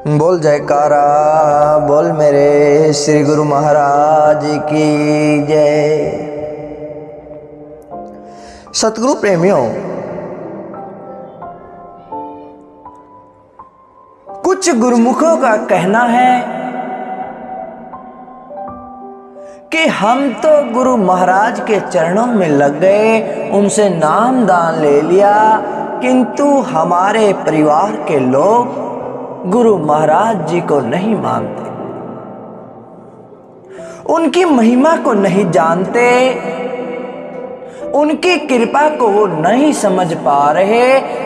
बोल जयकारा, बोल मेरे श्री गुरु महाराज की जय। सतगुरु प्रेमियों, कुछ गुरुमुखों का कहना है कि हम तो गुरु महाराज के चरणों में लग गए, उनसे नाम दान ले लिया, किंतु हमारे परिवार के लोग गुरु महाराज जी को नहीं मानते, उनकी महिमा को नहीं जानते, उनकी कृपा को वो नहीं समझ पा रहे।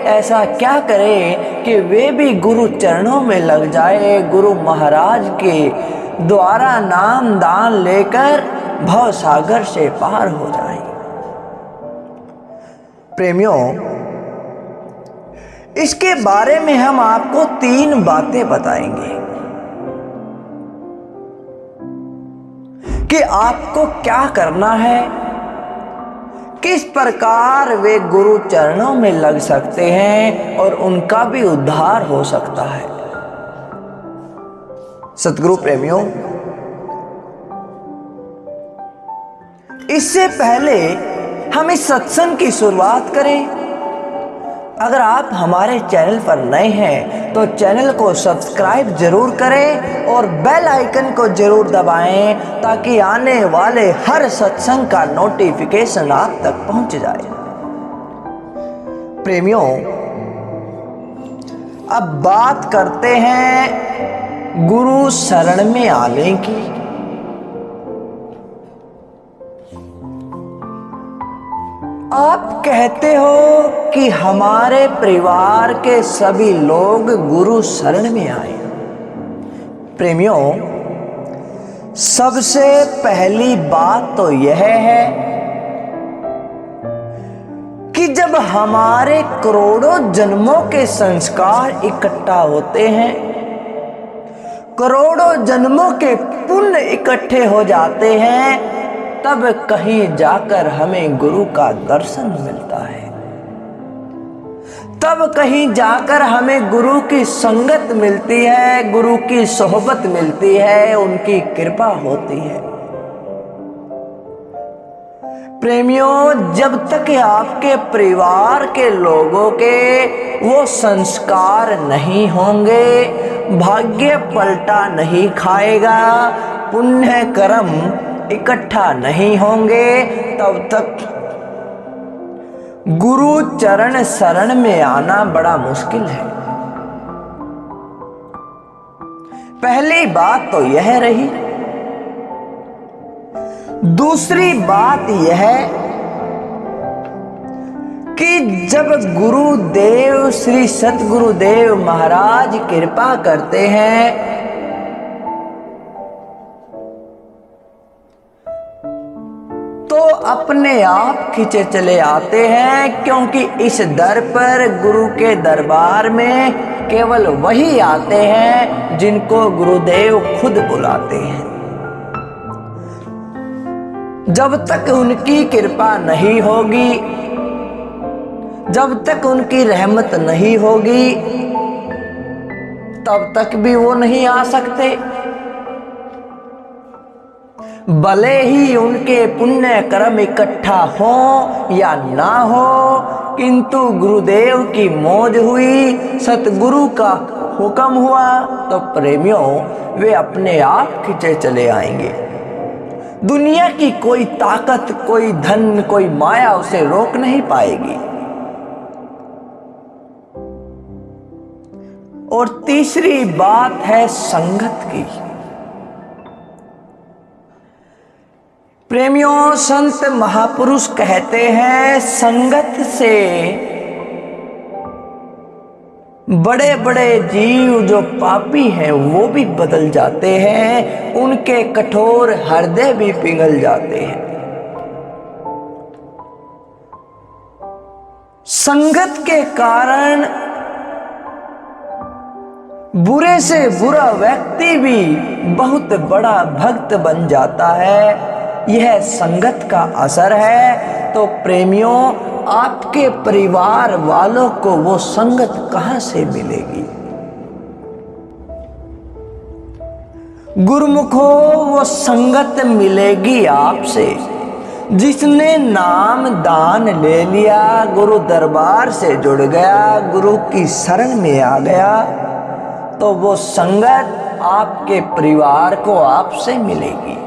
ऐसा क्या करें कि वे भी गुरु चरणों में लग जाए, गुरु महाराज के द्वारा नाम दान लेकर भव सागर से पार हो जाए। प्रेमियों, इसके बारे में हम आपको 3 बातें बताएंगे कि आपको क्या करना है, किस प्रकार वे गुरु चरणों में लग सकते हैं और उनका भी उद्धार हो सकता है। सतगुरु प्रेमियों, इससे पहले हम इस सत्संग की शुरुआत करें। अगर आप हमारे चैनल पर नए हैं तो चैनल को सब्सक्राइब जरूर करें और बेल आइकन को जरूर दबाएं ताकि आने वाले हर सत्संग का नोटिफिकेशन आप तक पहुंच जाए। प्रेमियों, अब बात करते हैं गुरु शरण में आने की। आप कहते हो कि हमारे परिवार के सभी लोग गुरु शरण में आए। प्रेमियों, सबसे पहली बात तो यह है कि जब हमारे करोड़ों जन्मों के संस्कार इकट्ठा होते हैं, करोड़ों जन्मों के पुण्य इकट्ठे हो जाते हैं, तब कहीं जाकर हमें गुरु का दर्शन मिलता है, तब कहीं जाकर हमें गुरु की संगत मिलती है, गुरु की सोहबत मिलती है, उनकी कृपा होती है। प्रेमियों, जब तक आपके परिवार के लोगों के वो संस्कार नहीं होंगे, भाग्य पलटा नहीं खाएगा, पुण्य कर्म इकट्ठा नहीं होंगे, तब तक गुरु चरण शरण में आना बड़ा मुश्किल है। पहली बात तो यह रही। दूसरी बात यह कि जब गुरुदेव श्री सतगुरुदेव महाराज कृपा करते हैं तो अपने आप खींचे चले आते हैं, क्योंकि इस दर पर गुरु के दरबार में केवल वही आते हैं जिनको गुरुदेव खुद बुलाते हैं। जब तक उनकी कृपा नहीं होगी, जब तक उनकी रहमत नहीं होगी, तब तक भी वो नहीं आ सकते। भले ही उनके पुण्य कर्म इकट्ठा हो या ना हो, किंतु गुरुदेव की मौज हुई, सतगुरु का हुक्म हुआ, तो प्रेमियों वे अपने आप खींचे चले आएंगे। दुनिया की कोई ताकत, कोई धन, कोई माया उसे रोक नहीं पाएगी। और तीसरी बात है संगत की। प्रेमियों, संत महापुरुष कहते हैं, संगत से बड़े बड़े जीव जो पापी हैं वो भी बदल जाते हैं, उनके कठोर हृदय भी पिघल जाते हैं। संगत के कारण बुरे से बुरा व्यक्ति भी बहुत बड़ा भक्त बन जाता है। यह संगत का असर है। तो प्रेमियों, आपके परिवार वालों को वो संगत कहां से मिलेगी? गुरुमुखो वो संगत मिलेगी आपसे, जिसने नाम दान ले लिया, गुरु दरबार से जुड़ गया, गुरु की शरण में आ गया, तो वो संगत आपके परिवार को आपसे मिलेगी।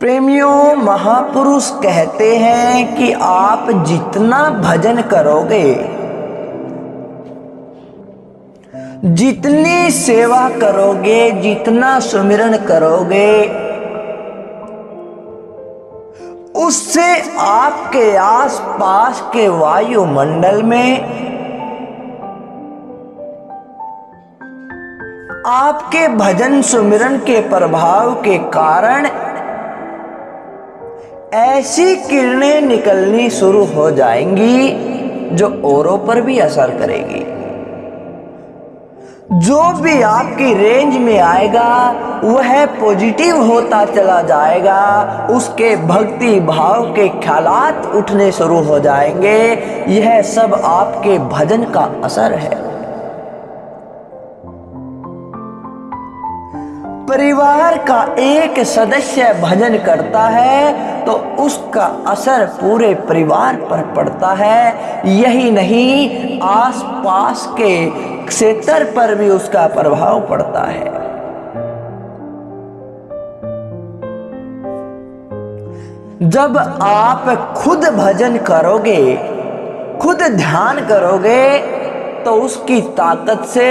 प्रेमियों, महापुरुष कहते हैं कि आप जितना भजन करोगे, जितनी सेवा करोगे, जितना सुमिरन करोगे, उससे आपके आसपास के वायुमंडल में आपके भजन सुमिरन के प्रभाव के कारण ऐसी किरणें निकलनी शुरू हो जाएंगी जो औरों पर भी असर करेगी। जो भी आपकी रेंज में आएगा वह पॉजिटिव होता चला जाएगा, उसके भक्ति भाव के ख्यालात उठने शुरू हो जाएंगे। यह सब आपके भजन का असर है। परिवार का एक सदस्य भजन करता है तो उसका असर पूरे परिवार पर पड़ता है। यही नहीं, आसपास के क्षेत्र पर भी उसका प्रभाव पड़ता है। जब आप खुद भजन करोगे, खुद ध्यान करोगे, तो उसकी ताकत से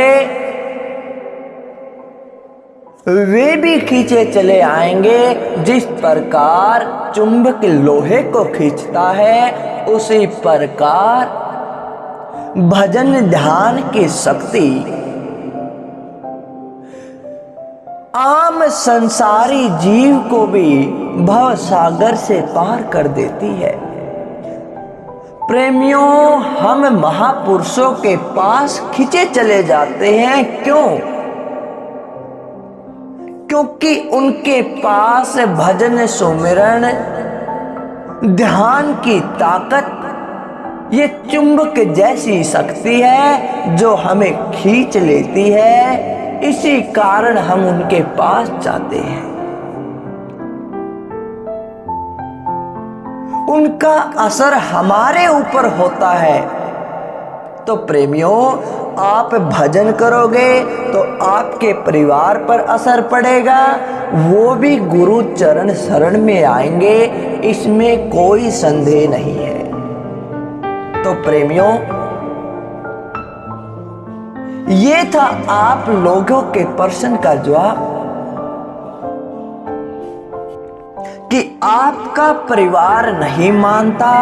वे भी खींचे चले आएंगे। जिस प्रकार चुंबक लोहे को खींचता है, उसी प्रकार भजन ध्यान की शक्ति आम संसारी जीव को भी भव सागर से पार कर देती है। प्रेमियों, हम महापुरुषों के पास खींचे चले जाते हैं। क्यों? क्योंकि उनके पास भजन सुमिरन ध्यान की ताकत, ये चुंबक जैसी शक्ति है जो हमें खींच लेती है। इसी कारण हम उनके पास जाते हैं। उनका असर हमारे ऊपर होता है। तो प्रेमियों, आप भजन करोगे तो आपके परिवार पर असर पड़ेगा, वो भी गुरु चरण शरण में आएंगे, इसमें कोई संदेह नहीं है। तो प्रेमियों, ये था आप लोगों के प्रश्न का जवाब कि आपका परिवार नहीं मानता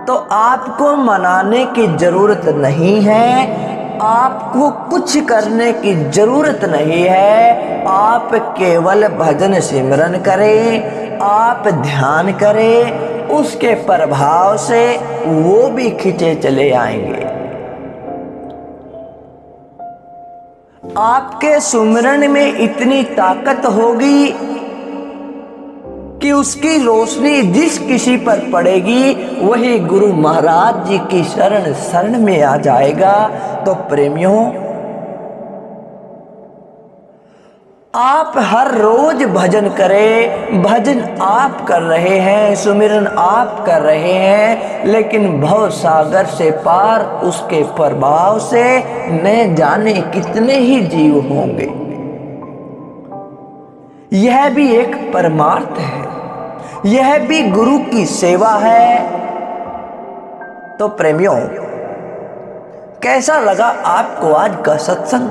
तो आपको मनाने की जरूरत नहीं है, आपको कुछ करने की जरूरत नहीं है। आप केवल भजन सिमरन करें, आप ध्यान करें, उसके प्रभाव से वो भी खींचे चले आएंगे। आपके सुमिरन में इतनी ताकत होगी कि उसकी रोशनी जिस किसी पर पड़ेगी वही गुरु महाराज जी की शरण में आ जाएगा। तो प्रेमियों, आप हर रोज भजन करें। भजन आप कर रहे हैं, सुमिरन आप कर रहे हैं, लेकिन भव सागर से पार उसके प्रभाव से न जाने कितने ही जीव होंगे। यह भी एक परमार्थ है, यह भी गुरु की सेवा है। तो प्रेमियों, कैसा लगा आपको आज का सत्संग?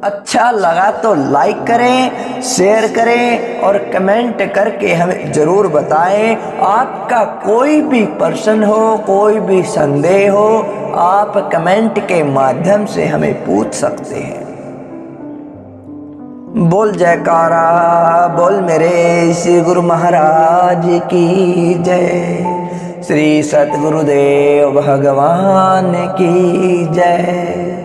अच्छा लगा तो लाइक करें, शेयर करें और कमेंट करके हमें जरूर बताएं। आपका कोई भी प्रश्न हो, कोई भी संदेह हो, आप कमेंट के माध्यम से हमें पूछ सकते हैं। बोल जयकारा, बोल मेरे श्री गुरु महाराज की जय, श्री सतगुरुदेव भगवान की जय।